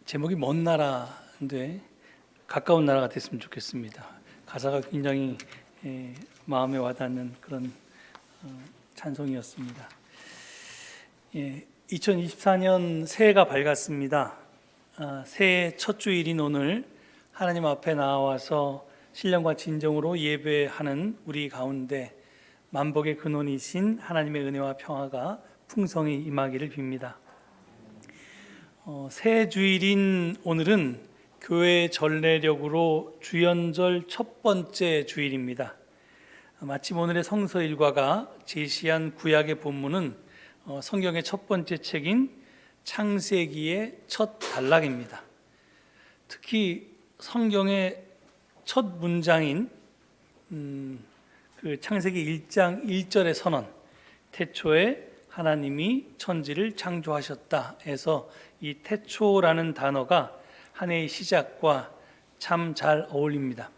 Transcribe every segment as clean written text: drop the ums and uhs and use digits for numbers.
제목이 먼 나라인데 가까운 나라가 됐으면 좋겠습니다. 가사가 굉장히 마음에 와닿는 그런 찬송이었습니다. 2024년 새해가 밝았습니다. 새해 첫 주일인 오늘 하나님 앞에 나와서 신령과 진정으로 예배하는 우리 가운데 만복의 근원이신 하나님의 은혜와 평화가 풍성히 임하기를 빕니다. 새 주일인 오늘은 교회 전례력으로 주연절 첫 번째 주일입니다. 마침 오늘의 성서 일과가 제시한 구약의 본문은 성경의 첫 번째 책인 창세기의 첫 단락입니다. 특히 성경의 첫 문장인 그 창세기 1장 1절의 선언, 태초에 하나님이 천지를 창조하셨다 해서 이 태초라는 단어가 한 해의 시작과 참 잘 어울립니다.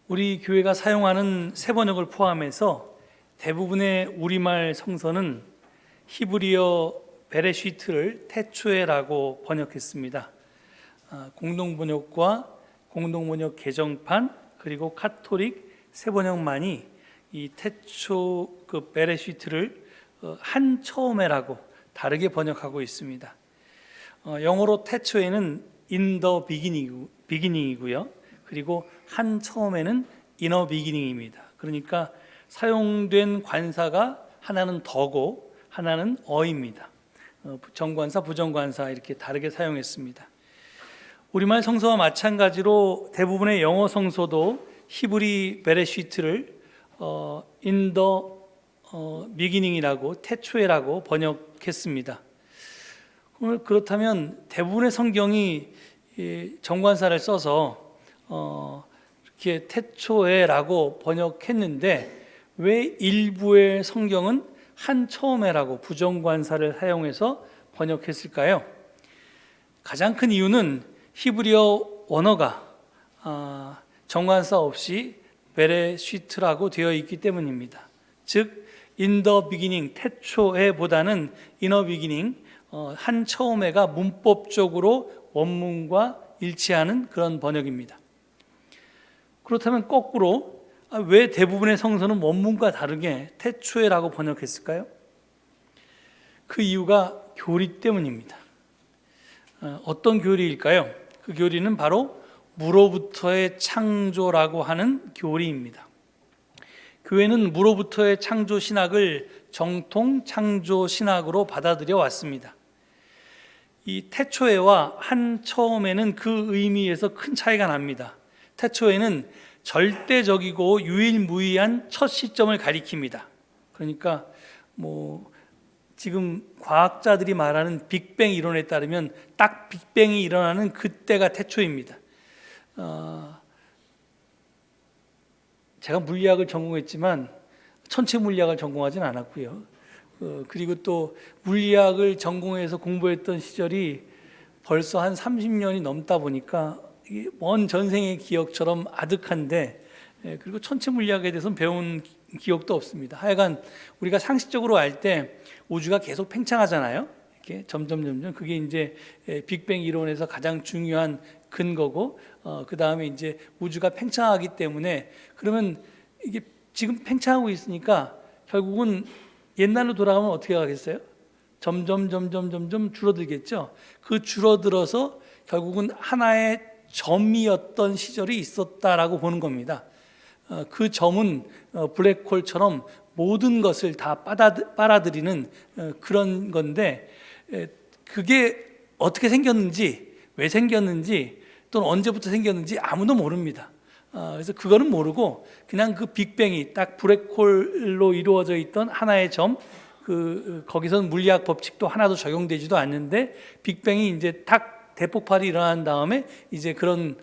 우리 교회가 사용하는 세 번역을 포함해서 대부분의 우리말 성서는 히브리어 베레시트를 태초에라고 번역했습니다. 공동번역과 공동번역 개정판 그리고 카톨릭 세 번역만이 이 태초 그 베레시트를 한 처음에라고 다르게 번역하고 있습니다. 영어로 태초에는 in the beginning이고요. 그리고 한 처음에는 in a beginning입니다. 그러니까 사용된 관사가 하나는 더고 하나는 어입니다. 정관사, 부정관사 이렇게 다르게 사용했습니다. 우리말 성서와 마찬가지로 대부분의 영어 성서도 히브리 베레시트를 in the beginning이라고 태초에라고 번역했습니다. 그렇다면 대부분의 성경이 정관사를 써서 이렇게 태초에라고 번역했는데 왜 일부의 성경은 한 처음에라고 부정관사를 사용해서 번역했을까요? 가장 큰 이유는 히브리어 원어가 정관사 없이 베레시트라고 되어 있기 때문입니다. 즉 in the beginning, 태초에 보다는 in a beginning, 한 처음에가 문법적으로 원문과 일치하는 그런 번역입니다. 그렇다면 거꾸로 왜 대부분의 성서는 원문과 다르게 태초에라고 번역했을까요? 그 이유가 교리 때문입니다. 어떤 교리일까요? 그 교리는 바로 무로부터의 창조라고 하는 교리입니다. 교회는 무로부터의 창조 신학을 정통 창조 신학으로 받아들여 왔습니다. 이 태초에와 한 처음에는 그 의미에서 큰 차이가 납니다. 태초에는 절대적이고 유일무이한 첫 시점을 가리킵니다. 그러니까 지금 과학자들이 말하는 빅뱅 이론에 따르면 딱 빅뱅이 일어나는 그때가 태초입니다. 제가 물리학을 전공했지만 천체 물리학을 전공하진 않았고요. 그리고 또 물리학을 전공해서 공부했던 시절이 벌써 한 30년이 넘다 보니까 먼 전생의 기억처럼 아득한데, 그리고 천체 물리학에 대해서는 배운 기억도 없습니다. 하여간 우리가 상식적으로 알 때 우주가 계속 팽창하잖아요. 이렇게 점점 그게 이제 빅뱅 이론에서 가장 중요한 근거고, 그 다음에 이제 우주가 팽창하기 때문에, 그러면 이게 지금 팽창하고 있으니까 결국은 옛날로 돌아가면 어떻게 가겠어요? 점점 줄어들겠죠. 그 줄어들어서 결국은 하나의 점이었던 시절이 있었다라고 보는 겁니다. 그 점은 블랙홀처럼 모든 것을 다 빨아들이는 그런 건데, 그게 어떻게 생겼는지, 왜 생겼는지, 또는 언제부터 생겼는지 아무도 모릅니다. 그래서 그거는 모르고 그냥 그 빅뱅이 딱 블랙홀로 이루어져 있던 하나의 점, 거기서는 물리학 법칙도 하나도 적용되지도 않는데 빅뱅이 이제 딱 대폭발이 일어난 다음에 이제 그런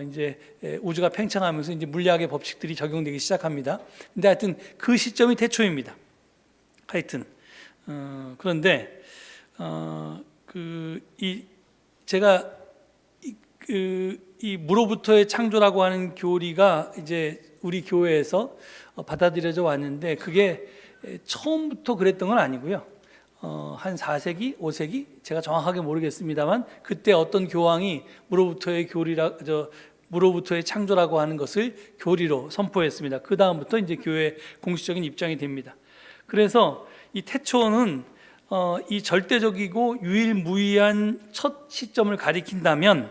이제 우주가 팽창하면서 이제 물리학의 법칙들이 적용되기 시작합니다. 근데 하여튼 그 시점이 태초입니다. 하여튼 그런데 제가 이 무로부터의 창조라고 하는 교리가 이제 우리 교회에서 받아들여져 왔는데, 그게 처음부터 그랬던 건 아니고요. 한 4세기, 5세기 제가 정확하게 모르겠습니다만 그때 어떤 교황이 무로부터의 창조라고 하는 것을 교리로 선포했습니다. 그 다음부터 이제 교회의 공식적인 입장이 됩니다. 그래서 이 태초는 이 절대적이고 유일무이한 첫 시점을 가리킨다면,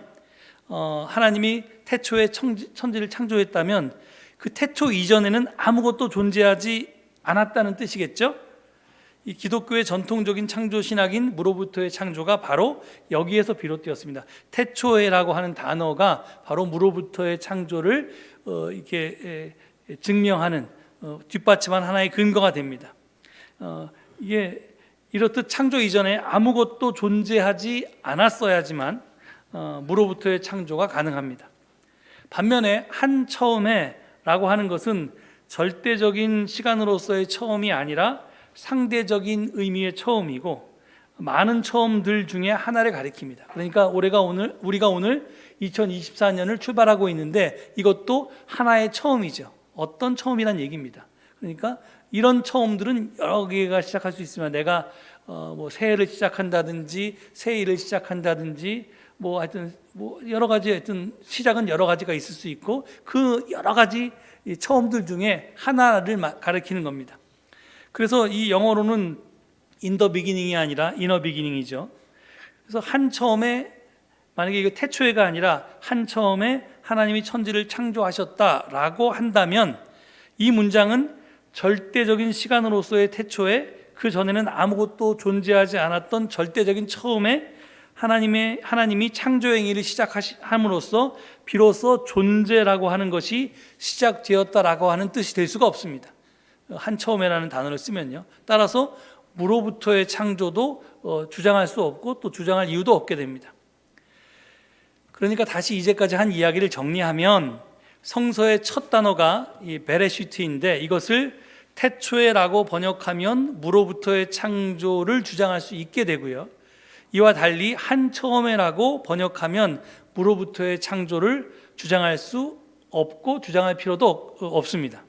하나님이 태초에 천지를 창조했다면 그 태초 이전에는 아무것도 존재하지 않았다는 뜻이겠죠. 이 기독교의 전통적인 창조 신학인 무로부터의 창조가 바로 여기에서 비롯되었습니다. 태초에라고 하는 단어가 바로 무로부터의 창조를 이렇게 증명하는 뒷받침한 하나의 근거가 됩니다. 이게 이렇듯 창조 이전에 아무것도 존재하지 않았어야지만 무로부터의 창조가 가능합니다. 반면에 한 처음에라고 하는 것은 절대적인 시간으로서의 처음이 아니라 상대적인 의미의 처음이고 많은 처음들 중에 하나를 가리킵니다. 그러니까 우리가 오늘 2024년을 출발하고 있는데 이것도 하나의 처음이죠. 어떤 처음이란 얘기입니다. 그러니까 이런 처음들은 여러 개가 시작할 수 있지만 내가 뭐 새해를 시작한다든지 새 일을 시작한다든지 하여튼 여러 가지 시작은 여러 가지가 있을 수 있고 그 여러 가지 처음들 중에 하나를 가리키는 겁니다. 그래서 이 영어로는 in the beginning이 아니라 inner beginning이죠. 그래서 한 처음에, 만약에 이거 태초에가 아니라 한 처음에 하나님이 천지를 창조하셨다라고 한다면 이 문장은 절대적인 시간으로서의 태초에, 그 전에는 아무것도 존재하지 않았던 절대적인 처음에 하나님이 창조 행위를 시작함으로써 비로소 존재라고 하는 것이 시작되었다라고 하는 뜻이 될 수가 없습니다. 한 처음에라는 단어를 쓰면요. 따라서 무로부터의 창조도 주장할 수 없고 또 주장할 이유도 없게 됩니다. 그러니까 다시 이제까지 한 이야기를 정리하면 성서의 첫 단어가 이 베레시트인데 이것을 태초에라고 번역하면 무로부터의 창조를 주장할 수 있게 되고요. 이와 달리 한 처음에라고 번역하면 무로부터의 창조를 주장할 수 없고 주장할 필요도 없습니다.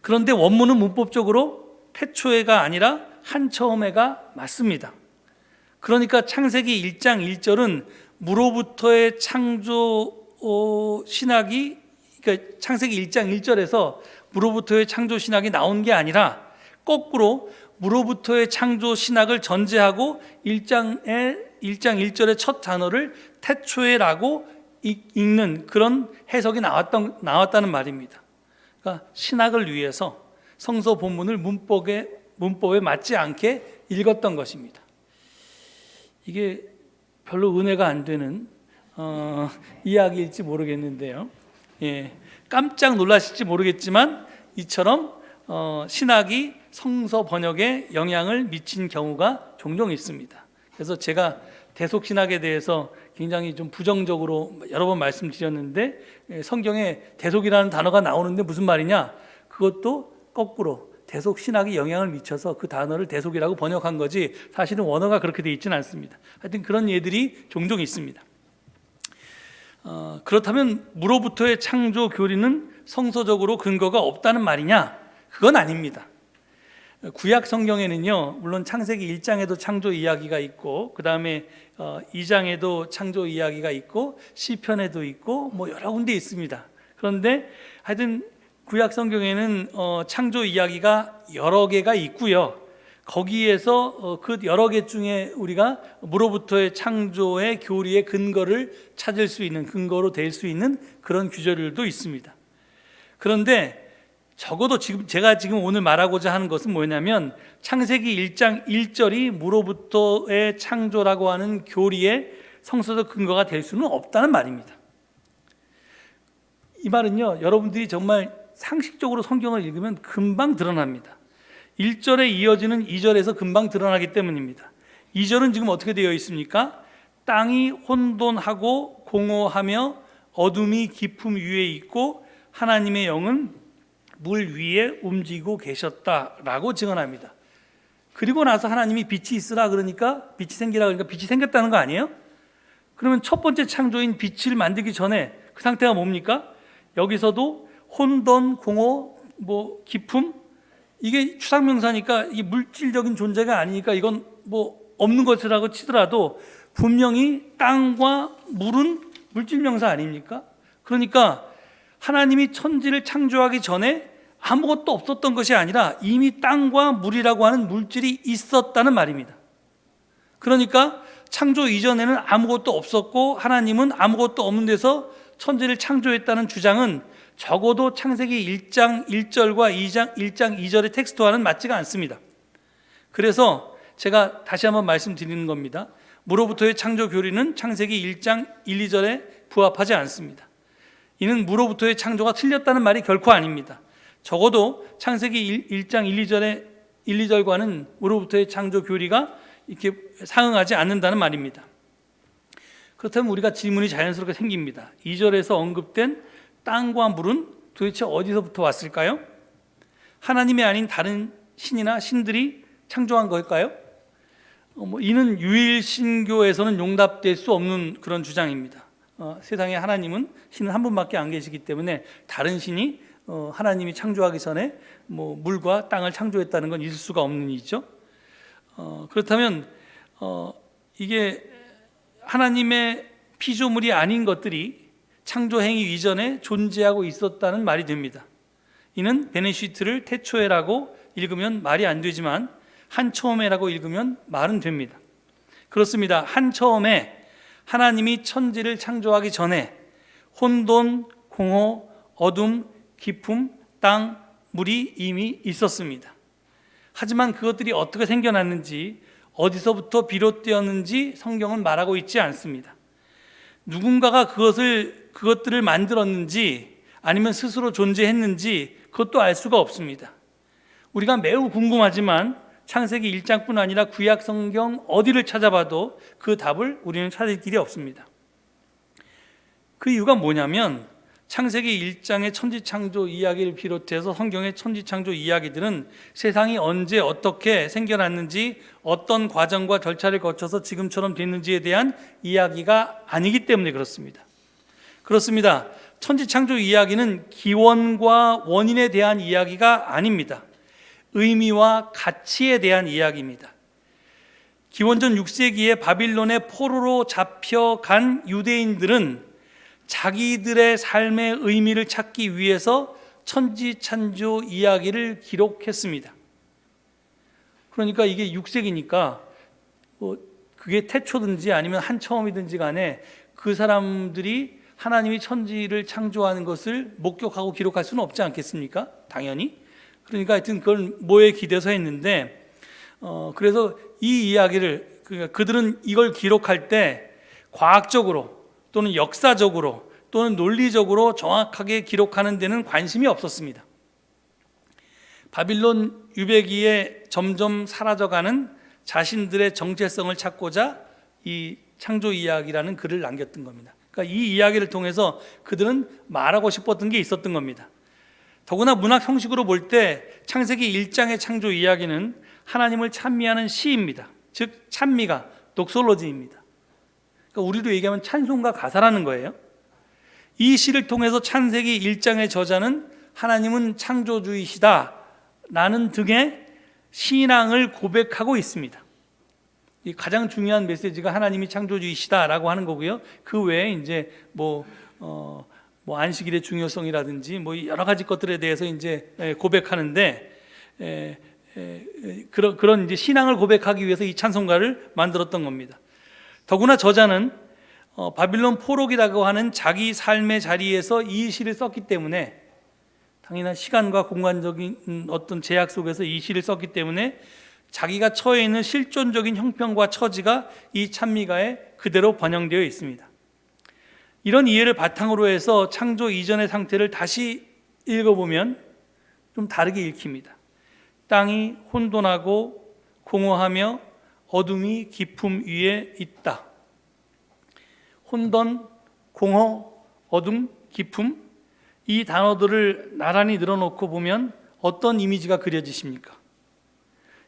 그런데 원문은 문법적으로 태초에가 아니라 한 처음에가 맞습니다. 그러니까 창세기 1장 1절은 무로부터의 창조 신학이, 그러니까 창세기 1장 1절에서 무로부터의 창조 신학이 나온 게 아니라 거꾸로 무로부터의 창조 신학을 전제하고 1장 1절의 첫 단어를 태초에라고 읽는 그런 해석이 나왔다는 말입니다. 그러니까 신학을 위해서 성서 본문을 문법에 맞지 않게 읽었던 것입니다. 이게 별로 은혜가 안 되는 이야기일지 모르겠는데요. 깜짝 놀라실지 모르겠지만 이처럼 신학이 성서 번역에 영향을 미친 경우가 종종 있습니다. 그래서 제가 대속신학에 대해서 굉장히 좀 부정적으로 여러 번 말씀드렸는데 성경에 대속이라는 단어가 나오는데 무슨 말이냐? 그것도 거꾸로 대속신학이 영향을 미쳐서 그 단어를 대속이라고 번역한 거지 사실은 원어가 그렇게 되어 있지는 않습니다. 하여튼 그런 예들이 종종 있습니다. 그렇다면 무로부터의 창조 교리는 성서적으로 근거가 없다는 말이냐? 그건 아닙니다. 구약 성경에는요, 물론 창세기 1장에도 창조 이야기가 있고 그 다음에 2장에도 창조 이야기가 있고 시편에도 있고 여러 군데 있습니다. 그런데 하여튼 구약 성경에는 창조 이야기가 여러 개가 있고요. 거기에서 그 여러 개 중에 우리가 무로부터의 창조의 교리의 근거를 찾을 수 있는, 근거로 될 수 있는 그런 규절들도 있습니다. 그런데 적어도 제가 지금 오늘 말하고자 하는 것은 뭐냐면 창세기 1장 1절이 무로부터의 창조라고 하는 교리의 성서적 근거가 될 수는 없다는 말입니다. 이 말은요, 여러분들이 정말 상식적으로 성경을 읽으면 금방 드러납니다. 1절에 이어지는 2절에서 금방 드러나기 때문입니다. 2절은 지금 어떻게 되어 있습니까? 땅이 혼돈하고 공허하며 어둠이 깊음 위에 있고 하나님의 영은 물 위에 움직이고 계셨다라고 증언합니다. 그리고 나서 하나님이 빛이 있으라 그러니까 빛이 생기라 그러니까 빛이 생겼다는 거 아니에요? 그러면 첫 번째 창조인 빛을 만들기 전에 그 상태가 뭡니까? 여기서도 혼돈, 공허, 깊음, 이게 추상명사니까 이게 물질적인 존재가 아니니까 이건 뭐 없는 것이라고 치더라도 분명히 땅과 물은 물질명사 아닙니까? 그러니까 하나님이 천지를 창조하기 전에 아무것도 없었던 것이 아니라 이미 땅과 물이라고 하는 물질이 있었다는 말입니다. 그러니까 창조 이전에는 아무것도 없었고 하나님은 아무것도 없는 데서 천지를 창조했다는 주장은 적어도 창세기 1장 1절과 1장 2절의 텍스트와는 맞지가 않습니다. 그래서 제가 다시 한번 말씀드리는 겁니다. 무로부터의 창조 교리는 창세기 1장 1, 2절에 부합하지 않습니다. 이는 무로부터의 창조가 틀렸다는 말이 결코 아닙니다. 적어도 창세기 1장 1, 2절과는 무로부터의 창조 교리가 이렇게 상응하지 않는다는 말입니다. 그렇다면 우리가 질문이 자연스럽게 생깁니다. 2절에서 언급된 땅과 물은 도대체 어디서부터 왔을까요? 하나님이 아닌 다른 신이나 신들이 창조한 걸까요? 이는 유일신교에서는 용납될 수 없는 그런 주장입니다. 세상에 하나님은 신은 한 분밖에 안 계시기 때문에 다른 신이 하나님이 창조하기 전에 물과 땅을 창조했다는 건 있을 수가 없는 일이죠. 그렇다면 이게 하나님의 피조물이 아닌 것들이 창조 행위 이전에 존재하고 있었다는 말이 됩니다. 이는 베네시트를 태초에라고 읽으면 말이 안 되지만 한처음에라고 읽으면 말은 됩니다. 그렇습니다. 한처음에 하나님이 천지를 창조하기 전에 혼돈, 공허, 어둠, 깊음, 땅, 물이 이미 있었습니다. 하지만 그것들이 어떻게 생겨났는지, 어디서부터 비롯되었는지 성경은 말하고 있지 않습니다. 누군가가 그것들을 만들었는지 아니면 스스로 존재했는지 그것도 알 수가 없습니다. 우리가 매우 궁금하지만 창세기 1장뿐 아니라 구약 성경 어디를 찾아봐도 그 답을 우리는 찾을 길이 없습니다. 그 이유가 뭐냐면 창세기 1장의 천지창조 이야기를 비롯해서 성경의 천지창조 이야기들은 세상이 언제 어떻게 생겨났는지 어떤 과정과 절차를 거쳐서 지금처럼 됐는지에 대한 이야기가 아니기 때문에 그렇습니다. 그렇습니다. 천지창조 이야기는 기원과 원인에 대한 이야기가 아닙니다. 의미와 가치에 대한 이야기입니다. 기원전 6세기에 바빌론의 포로로 잡혀간 유대인들은 자기들의 삶의 의미를 찾기 위해서 천지창조 이야기를 기록했습니다. 그러니까 이게 6세기니까 그게 태초든지 아니면 한처음이든지 간에 그 사람들이 하나님이 천지를 창조하는 것을 목격하고 기록할 수는 없지 않겠습니까? 당연히. 그러니까 하여튼 그걸 뭐에 기대서 했는데 그래서 이 이야기를 그들은 이걸 기록할 때 과학적으로 또는 역사적으로 또는 논리적으로 정확하게 기록하는 데는 관심이 없었습니다. 바빌론 유배기에 점점 사라져가는 자신들의 정체성을 찾고자 이 창조 이야기라는 글을 남겼던 겁니다. 그러니까 이 이야기를 통해서 그들은 말하고 싶었던 게 있었던 겁니다. 더구나 문학 형식으로 볼 때 창세기 1장의 창조 이야기는 하나님을 찬미하는 시입니다. 즉 찬미가 독솔로지입니다. 그러니까 우리로 얘기하면 찬송가 가사라는 거예요. 이 시를 통해서 창세기 1장의 저자는 하나님은 창조주이시다 라는 등의 신앙을 고백하고 있습니다. 이 가장 중요한 메시지가 하나님이 창조주이시다라고 하는 거고요. 그 외에 이제 안식일의 중요성이라든지 여러 가지 것들에 대해서 이제 고백하는데 그런 이제 신앙을 고백하기 위해서 이 찬송가를 만들었던 겁니다. 더구나 저자는 바빌론 포로기라고 하는 자기 삶의 자리에서 이 시를 썼기 때문에 당연한 시간과 공간적인 어떤 제약 속에서 이 시를 썼기 때문에 자기가 처해 있는 실존적인 형편과 처지가 이 찬미가에 그대로 번영되어 있습니다. 이런 이해를 바탕으로 해서 창조 이전의 상태를 다시 읽어보면 좀 다르게 읽힙니다. 땅이 혼돈하고 공허하며 어둠이 깊음 위에 있다. 혼돈, 공허, 어둠, 깊음, 이 단어들을 나란히 늘어놓고 보면 어떤 이미지가 그려지십니까?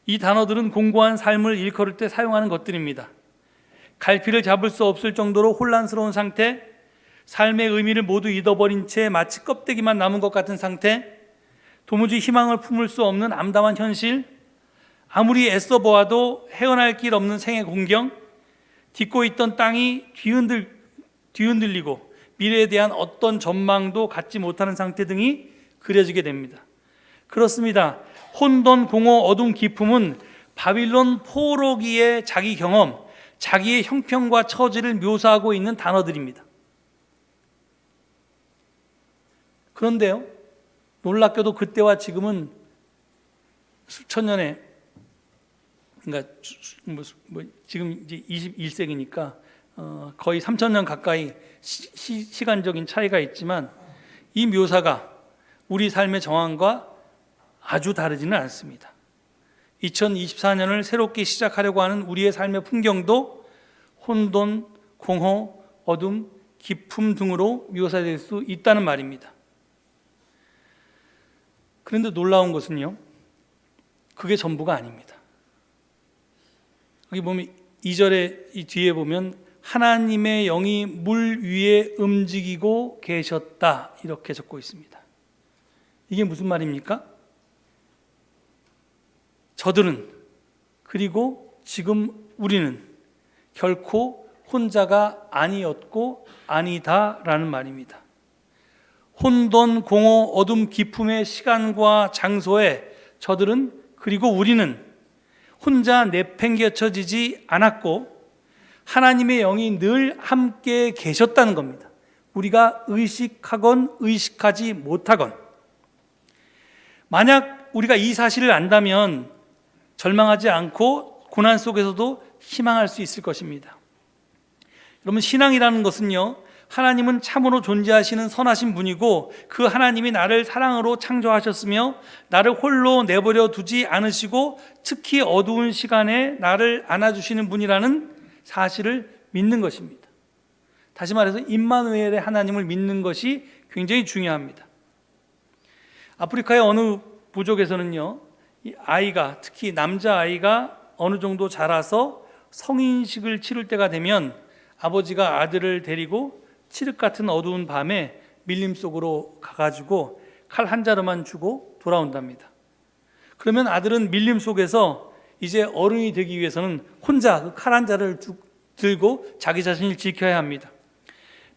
이 단어들은 공고한 삶을 일컬을 때 사용하는 것들입니다. 갈피를 잡을 수 없을 정도로 혼란스러운 상태, 삶의 의미를 모두 잃어버린 채 마치 껍데기만 남은 것 같은 상태, 도무지 희망을 품을 수 없는 암담한 현실, 아무리 애써 보아도 헤어날 길 없는 생의 공경, 딛고 있던 땅이 뒤흔들리고 미래에 대한 어떤 전망도 갖지 못하는 상태 등이 그려지게 됩니다. 그렇습니다. 혼돈, 공허, 어둠, 기품은 바빌론 포로기의 자기 경험, 자기의 형편과 처지를 묘사하고 있는 단어들입니다. 그런데요, 놀랍게도 그때와 지금은 수천 년의, 그러니까 지금 이제 21세기니까 거의 3,000년 가까이 시간적인 차이가 있지만 이 묘사가 우리 삶의 정황과 아주 다르지는 않습니다. 2024년을 새롭게 시작하려고 하는 우리의 삶의 풍경도 혼돈, 공허, 어둠, 기품 등으로 묘사될 수 있다는 말입니다. 그런데 놀라운 것은요, 그게 전부가 아닙니다. 여기 보면 2절에 이 뒤에 보면 하나님의 영이 물 위에 움직이고 계셨다 이렇게 적고 있습니다. 이게 무슨 말입니까? 저들은, 그리고 지금 우리는 결코 혼자가 아니었고 아니다라는 말입니다. 혼돈, 공허, 어둠, 기품의 시간과 장소에 저들은, 그리고 우리는 혼자 내팽개쳐지지 않았고 하나님의 영이 늘 함께 계셨다는 겁니다. 우리가 의식하건 의식하지 못하건. 만약 우리가 이 사실을 안다면 절망하지 않고 고난 속에서도 희망할 수 있을 것입니다. 여러분, 신앙이라는 것은요, 하나님은 참으로 존재하시는 선하신 분이고 그 하나님이 나를 사랑으로 창조하셨으며 나를 홀로 내버려 두지 않으시고 특히 어두운 시간에 나를 안아주시는 분이라는 사실을 믿는 것입니다. 다시 말해서 임마누엘의 하나님을 믿는 것이 굉장히 중요합니다. 아프리카의 어느 부족에서는요, 이 아이가, 특히 남자아이가 어느 정도 자라서 성인식을 치를 때가 되면 아버지가 아들을 데리고 칠흑 같은 어두운 밤에 밀림 속으로 가가지고 칼 한 자루만 주고 돌아온답니다. 그러면 아들은 밀림 속에서 이제 어른이 되기 위해서는 혼자 그 칼 한 자루를 들고 자기 자신을 지켜야 합니다.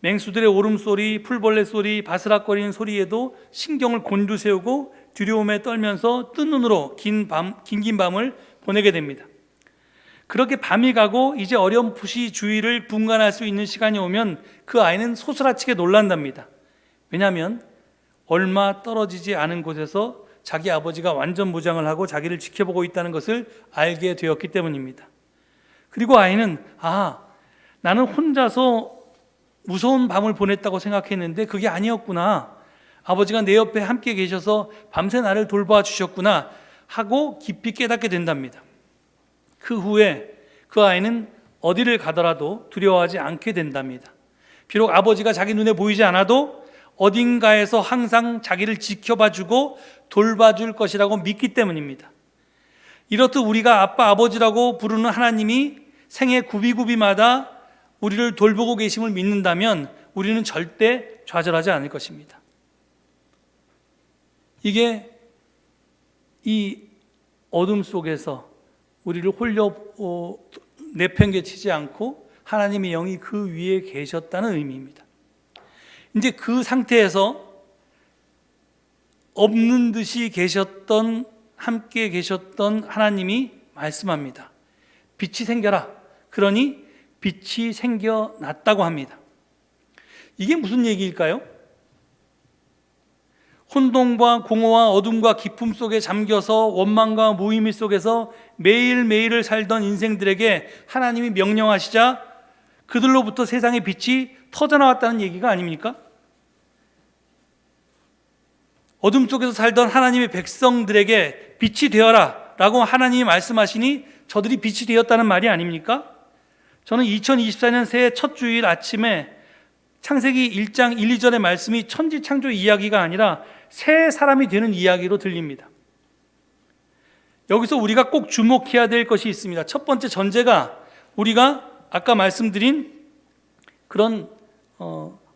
맹수들의 울음소리, 풀벌레 소리, 바스락거리는 소리에도 신경을 곤두세우고 두려움에 떨면서 뜬 눈으로 긴 밤을 보내게 됩니다. 그렇게 밤이 가고 이제 어렴풋이 주위를 분간할 수 있는 시간이 오면 그 아이는 소스라치게 놀란답니다. 왜냐하면 얼마 떨어지지 않은 곳에서 자기 아버지가 완전 무장을 하고 자기를 지켜보고 있다는 것을 알게 되었기 때문입니다. 그리고 아이는, 나는 혼자서 무서운 밤을 보냈다고 생각했는데 그게 아니었구나. 아버지가 내 옆에 함께 계셔서 밤새 나를 돌봐 주셨구나 하고 깊이 깨닫게 된답니다. 그 후에 그 아이는 어디를 가더라도 두려워하지 않게 된답니다. 비록 아버지가 자기 눈에 보이지 않아도 어딘가에서 항상 자기를 지켜봐주고 돌봐줄 것이라고 믿기 때문입니다. 이렇듯 우리가 아빠, 아버지라고 부르는 하나님이 생애 구비구비마다 우리를 돌보고 계심을 믿는다면 우리는 절대 좌절하지 않을 것입니다. 이게 이 어둠 속에서 우리를 홀려 내팽개치지 않고 하나님의 영이 그 위에 계셨다는 의미입니다. 이제 그 상태에서 없는 듯이 함께 계셨던 하나님이 말씀합니다. 빛이 생겨라. 그러니 빛이 생겨났다고 합니다. 이게 무슨 얘기일까요? 혼돈과 공허와 어둠과 기품 속에 잠겨서 원망과 무의미 속에서 매일매일을 살던 인생들에게 하나님이 명령하시자 그들로부터 세상의 빛이 터져나왔다는 얘기가 아닙니까? 어둠 속에서 살던 하나님의 백성들에게 빛이 되어라 라고 하나님이 말씀하시니 저들이 빛이 되었다는 말이 아닙니까? 저는 2024년 새해 첫 주일 아침에 창세기 1장 1, 2절의 말씀이 천지창조 이야기가 아니라 새 사람이 되는 이야기로 들립니다. 여기서 우리가 꼭 주목해야 될 것이 있습니다. 첫 번째 전제가 우리가 아까 말씀드린 그런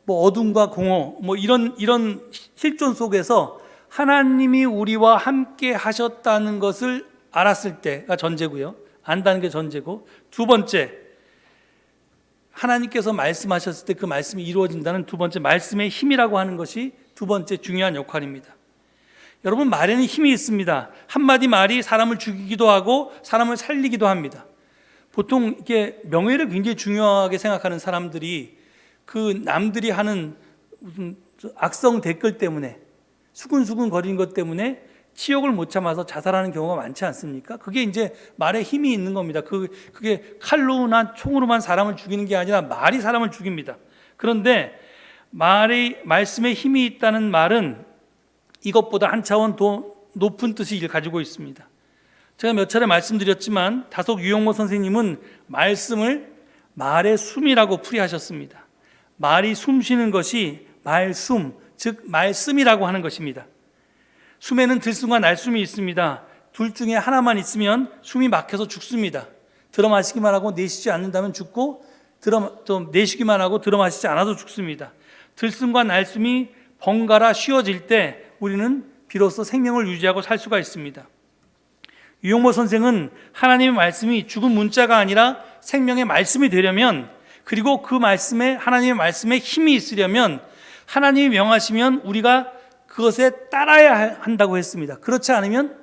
어둠과 공허 이런 실존 속에서 하나님이 우리와 함께 하셨다는 것을 알았을 때가 전제고요. 안다는 게 전제고, 두 번째, 하나님께서 말씀하셨을 때 그 말씀이 이루어진다는 두 번째, 말씀의 힘이라고 하는 것이 두 번째 중요한 역할입니다. 여러분, 말에는 힘이 있습니다. 한마디 말이 사람을 죽이기도 하고 사람을 살리기도 합니다. 보통 이게 명예를 굉장히 중요하게 생각하는 사람들이 그 남들이 하는 무슨 악성 댓글 때문에 수근수근 거리는 것 때문에 치욕을 못 참아서 자살하는 경우가 많지 않습니까? 그게 이제 말에 힘이 있는 겁니다. 그게 칼로나 총으로만 사람을 죽이는 게 아니라 말이 사람을 죽입니다. 그런데 말씀에 힘이 있다는 말은 이것보다 한 차원 더 높은 뜻을 가지고 있습니다. 제가 몇 차례 말씀드렸지만 다속 유용모 선생님은 말씀을 말의 숨이라고 풀이하셨습니다. 말이 숨쉬는 것이 말숨, 즉 말씀이라고 하는 것입니다. 숨에는 들숨과 날숨이 있습니다. 둘 중에 하나만 있으면 숨이 막혀서 죽습니다. 들어 마시기만 하고 내쉬지 않는다면 죽고, 내쉬기만 하고 들어 마시지 않아도 죽습니다. 들숨과 날숨이 번갈아 쉬어질 때 우리는 비로소 생명을 유지하고 살 수가 있습니다. 유용모 선생은 하나님의 말씀이 죽은 문자가 아니라 생명의 말씀이 되려면, 그리고 그 말씀에, 하나님의 말씀에 힘이 있으려면 하나님이 명하시면 우리가 그것에 따라야 한다고 했습니다. 그렇지 않으면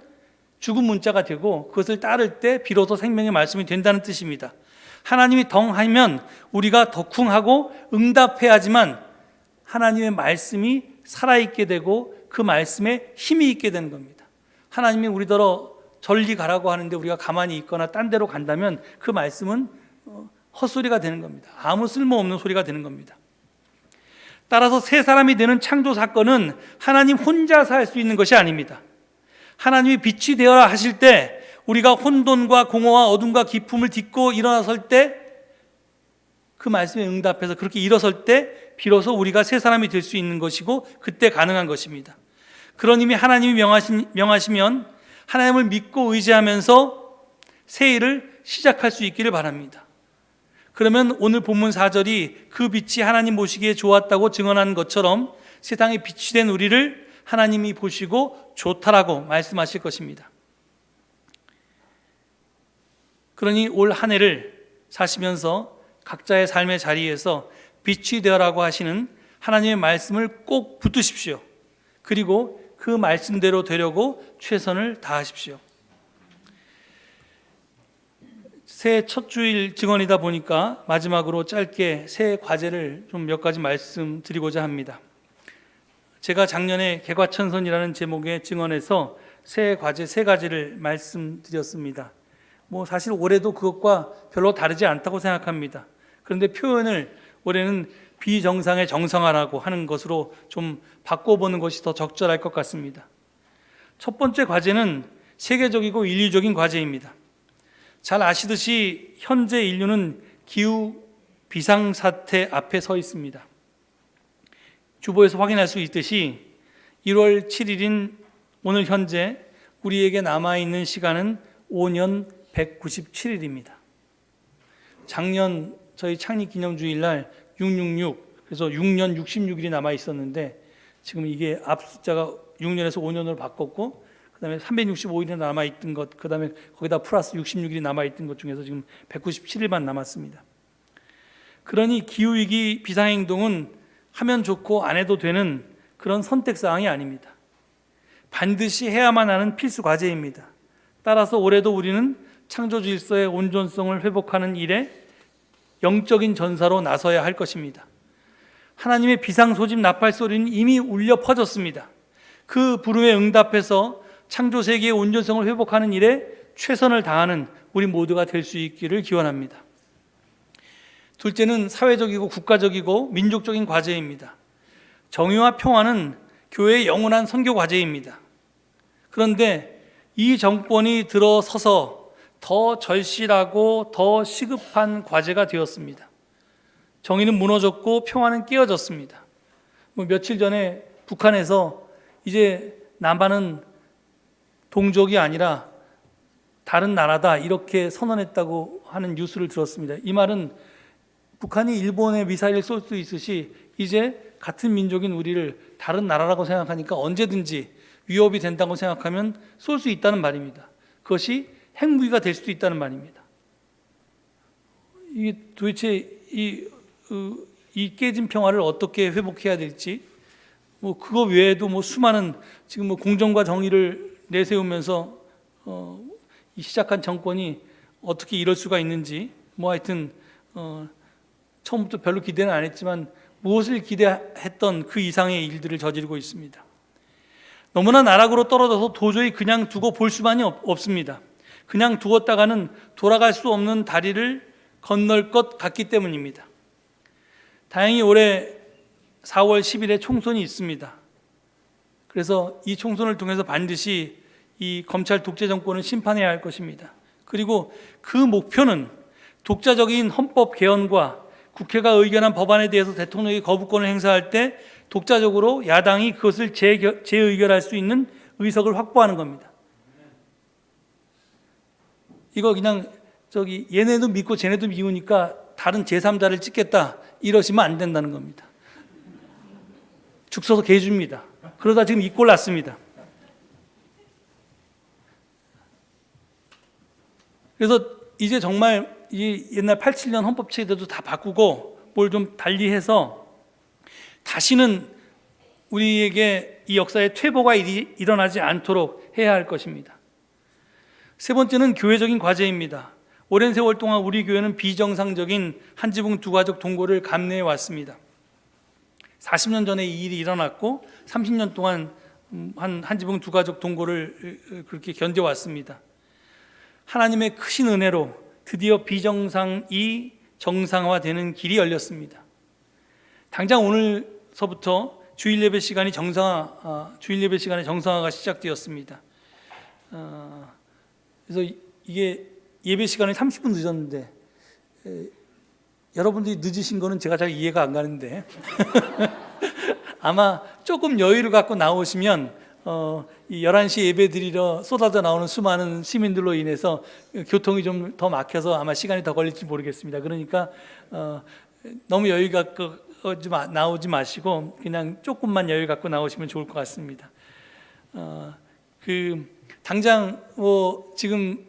죽은 문자가 되고 그것을 따를 때 비로소 생명의 말씀이 된다는 뜻입니다. 하나님이 덩하면 우리가 덕쿵하고 응답해야지만 하나님의 말씀이 살아있게 되고 그 말씀에 힘이 있게 되는 겁니다. 하나님이 우리더러 절리 가라고 하는데 우리가 가만히 있거나 딴 데로 간다면 그 말씀은 헛소리가 되는 겁니다. 아무 쓸모없는 소리가 되는 겁니다. 따라서 새 사람이 되는 창조 사건은 하나님 혼자서 할 수 있는 것이 아닙니다. 하나님이 빛이 되어라 하실 때 우리가 혼돈과 공허와 어둠과 기품을 딛고 일어나설 때, 그 말씀에 응답해서 그렇게 일어설 때 비로소 우리가 새 사람이 될 수 있는 것이고, 그때 가능한 것입니다. 그런 의미 하나님이 명하시면 하나님을 믿고 의지하면서 새 일을 시작할 수 있기를 바랍니다. 그러면 오늘 본문 4절이 그 빛이 하나님 보시기에 좋았다고 증언한 것처럼 세상의 빛이 된 우리를 하나님이 보시고 좋다라고 말씀하실 것입니다. 그러니 올 한 해를 사시면서 각자의 삶의 자리에서 빛이 되어라고 하시는 하나님의 말씀을 꼭 붙드십시오. 그리고 그 말씀대로 되려고 최선을 다하십시오. 새해 첫 주일 증언이다 보니까 마지막으로 짧게 새해 과제를 좀 몇 가지 말씀드리고자 합니다. 제가 작년에 개과천선이라는 제목의 증언에서 새해 과제 3가지를 말씀드렸습니다. 사실 올해도 그것과 별로 다르지 않다고 생각합니다. 그런데 표현을 올해는 비정상의 정상화라고 하는 것으로 좀 바꿔보는 것이 더 적절할 것 같습니다. 첫 번째 과제는 세계적이고 인류적인 과제입니다. 잘 아시듯이 현재 인류는 기후 비상사태 앞에 서 있습니다. 주보에서 확인할 수 있듯이 1월 7일인 오늘 현재 우리에게 남아있는 시간은 5년 197일입니다. 작년 저희 창립기념주일날 666, 그래서 6년 66일이 남아있었는데 지금 이게 앞 숫자가 6년에서 5년으로 바꿨고, 그 다음에 365일이 남아있던 것, 그 다음에 거기다 플러스 66일이 남아있던 것 중에서 지금 197일만 남았습니다. 그러니 기후위기 비상행동은 하면 좋고 안 해도 되는 그런 선택사항이 아닙니다. 반드시 해야만 하는 필수 과제입니다. 따라서 올해도 우리는 창조 질서의 온전성을 회복하는 일에 영적인 전사로 나서야 할 것입니다. 하나님의 비상소집 나팔 소리는 이미 울려 퍼졌습니다. 그 부름에 응답해서 창조 세계의 온전성을 회복하는 일에 최선을 다하는 우리 모두가 될 수 있기를 기원합니다. 둘째는 사회적이고 국가적이고 민족적인 과제입니다. 정의와 평화는 교회의 영원한 선교 과제입니다. 그런데 이 정권이 들어서서 더 절실하고 더 시급한 과제가 되었습니다. 정의는 무너졌고 평화는 깨어졌습니다. 며칠 전에 북한에서 이제 남한은 동족이 아니라 다른 나라다 이렇게 선언했다고 하는 뉴스를 들었습니다. 이 말은 북한이 일본에 미사일을 쏠 수 있듯이 이제 같은 민족인 우리를 다른 나라라고 생각하니까 언제든지 위협이 된다고 생각하면 쏠 수 있다는 말입니다. 그것이 핵무기가 될 수도 있다는 말입니다. 이게 도대체 이 깨진 평화를 어떻게 회복해야 될지, 그거 외에도 수많은 지금 공정과 정의를 내세우면서 이 시작한 정권이 어떻게 이럴 수가 있는지, 하여튼 처음부터 별로 기대는 안 했지만 무엇을 기대했던 그 이상의 일들을 저지르고 있습니다. 너무나 나락으로 떨어져서 도저히 그냥 두고 볼 수만이 없습니다. 그냥 두었다가는 돌아갈 수 없는 다리를 건널 것 같기 때문입니다. 다행히 올해 4월 10일에 총선이 있습니다. 그래서 이 총선을 통해서 반드시 이 검찰 독재 정권을 심판해야 할 것입니다. 그리고 그 목표는 독자적인 헌법 개헌과 국회가 의결한 법안에 대해서 대통령이 거부권을 행사할 때 독자적으로 야당이 그것을 재의결할 수 있는 의석을 확보하는 겁니다. 이거 그냥 얘네도 믿고 쟤네도 미우니까 다른 제3자를 찍겠다 이러시면 안 된다는 겁니다. 죽 서서 개줍니다. 그러다 지금 이 꼴 났습니다. 그래서 이제 정말 이 옛날 87년 헌법체제도 다 바꾸고 뭘 좀 달리해서 다시는 우리에게 이 역사의 퇴보가 일어나지 않도록 해야 할 것입니다. 세 번째는 교회적인 과제입니다. 오랜 세월 동안 우리 교회는 비정상적인 한 지붕 두 가족 동거를 감내해 왔습니다. 40년 전에 이 일이 일어났고 30년 동안 한 지붕 두 가족 동거를 그렇게 견뎌왔습니다. 하나님의 크신 은혜로 드디어 비정상이 정상화되는 길이 열렸습니다. 당장 오늘서부터 주일 예배 시간의 정상화가 시작되었습니다. 그래서 이게 예배 시간이 30분 늦었는데 여러분들이 늦으신 거는 제가 잘 이해가 안 가는데 아마 조금 여유를 갖고 나오시면 이 11시 예배 드리러 쏟아져 나오는 수많은 시민들로 인해서 교통이 좀 더 막혀서 아마 시간이 더 걸릴지 모르겠습니다. 그러니까 너무 여유 갖고 나오지 마시고 그냥 조금만 여유 갖고 나오시면 좋을 것 같습니다. 당장 지금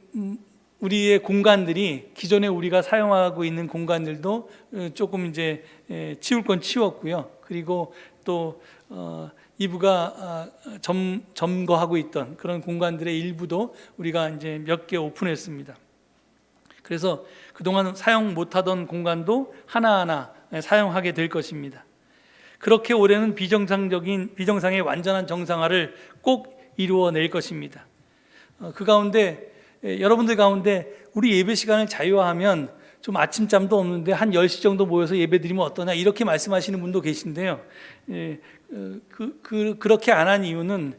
우리의 공간들이 기존에 우리가 사용하고 있는 공간들도 조금 이제 치울 건 치웠고요. 그리고 또 이부가 점거하고 있던 그런 공간들의 일부도 우리가 이제 몇 개 오픈했습니다. 그래서 그동안 사용 못하던 공간도 하나하나 사용하게 될 것입니다. 그렇게 올해는 비정상의 완전한 정상화를 꼭 이루어낼 것입니다. 그 가운데 여러분들 가운데 우리 예배 시간을 자유화하면 좀 아침잠도 없는데 한 10시 정도 모여서 예배 드리면 어떠냐 이렇게 말씀하시는 분도 계신데요. 그렇게 안 한 이유는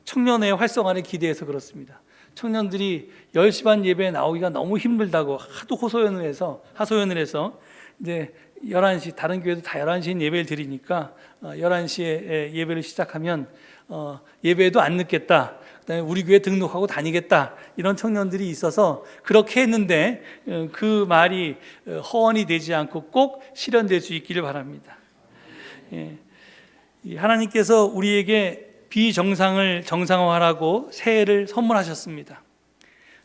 청년의 활성화를 기대해서 그렇습니다. 청년들이 10시 반 예배에 나오기가 너무 힘들다고 하도 하소연을 해서 이제 11시, 다른 교회도 다 11시에 예배를 드리니까 11시에 예배를 시작하면 예배에도 안 늦겠다, 그다음에 우리 교회 등록하고 다니겠다, 이런 청년들이 있어서 그렇게 했는데 그 말이 허언이 되지 않고 꼭 실현될 수 있기를 바랍니다. 하나님께서 우리에게 비정상을 정상화하라고 새해를 선물하셨습니다.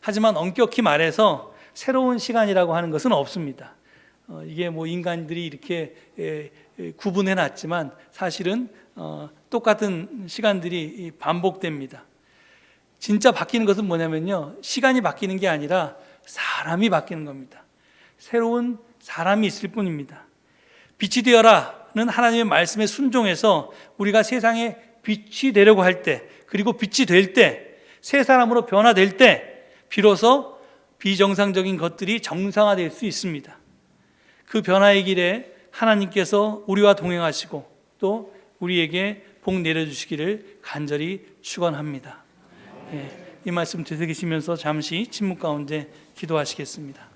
하지만 엄격히 말해서 새로운 시간이라고 하는 것은 없습니다. 이게 인간들이 이렇게 구분해 놨지만 사실은 똑같은 시간들이 반복됩니다. 진짜 바뀌는 것은 뭐냐면요, 시간이 바뀌는 게 아니라 사람이 바뀌는 겁니다. 새로운 사람이 있을 뿐입니다. 빛이 되어라는 하나님의 말씀에 순종해서 우리가 세상에 빛이 되려고 할 때, 그리고 빛이 될 때, 새 사람으로 변화될 때 비로소 비정상적인 것들이 정상화될 수 있습니다. 그 변화의 길에 하나님께서 우리와 동행하시고 또 우리에게 복 내려주시기를 간절히 축원합니다. 이 말씀 되새기시면서 잠시 침묵 가운데 기도하시겠습니다.